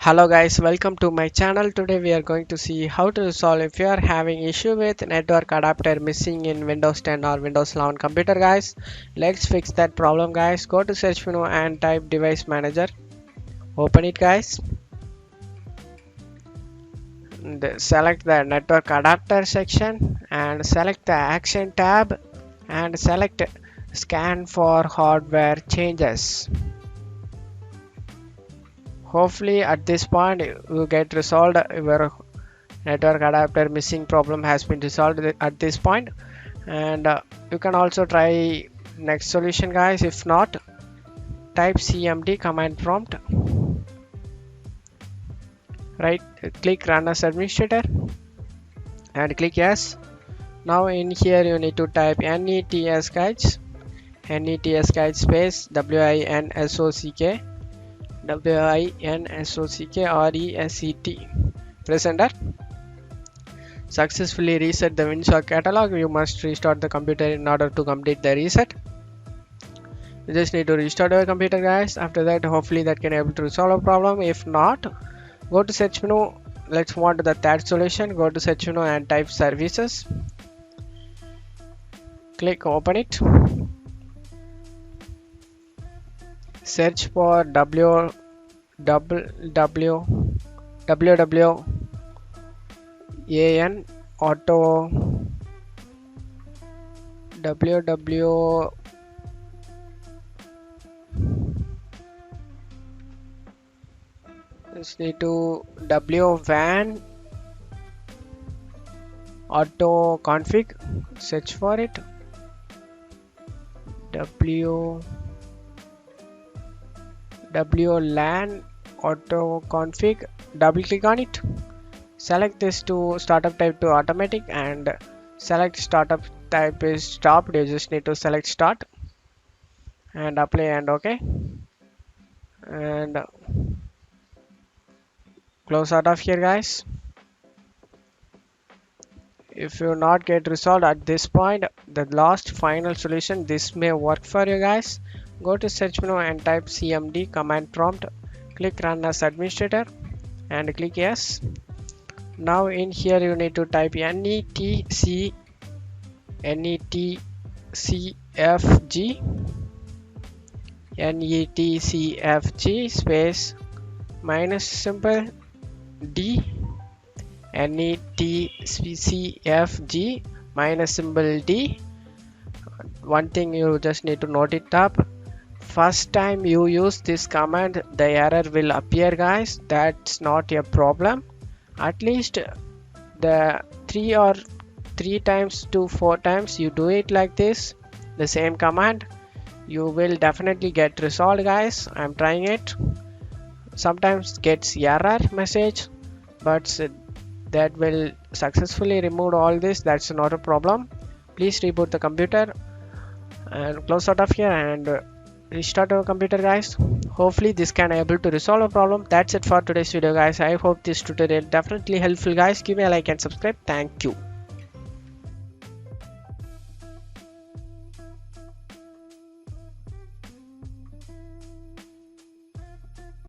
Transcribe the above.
Hello guys, welcome to my channel. Today we are going to see how to resolve if you are having issue with network adapter missing in Windows 10 or Windows 11 computer guys. Let's fix that problem guys. Go to search menu and type device manager. Open it guys. And select the network adapter section and select the action tab and select scan for hardware changes. Hopefully at this point you get resolved your network adapter missing problem has been resolved at this point. And you can also try next solution guys. If not, type cmd command prompt, right click run as administrator and click yes. Now in here you need to type nets guides, nets guides space winsock reset. Press enter. Successfully reset the Winsock catalog. You must restart the computer in order to complete the reset. You just need to restart your computer guys. After that, hopefully that can able to resolve a problem. If not, go to search menu. Let's move on to the third solution. Go to search menu and type services. Click open it. Search for www an auto www just need to WAN auto config. Search for it. WLAN auto config. Double click on it. Select this to startup type to automatic and select startup type is stopped. You just need to select start and apply and OK and close out of here guys. If you not get resolved at this point, the last final solution, this may work for you guys. Go to search menu and type cmd command prompt, click run as administrator and click yes. Now in here you need to type netcfg space minus symbol d netcfg minus symbol d. One thing you just need to note it up. First time you use this command, the error will appear guys. That's not a problem. At least the 3 times to 4 times you do it like this, the same command, you will definitely get resolved guys. I'm trying it. Sometimes gets error message, but that will successfully remove all this. That's not a problem. Please reboot the computer and close out of here and restart your computer guys. Hopefully this can able to resolve a problem. That's it for today's video guys. I hope this tutorial definitely helpful guys. Give me a like and subscribe. Thank you.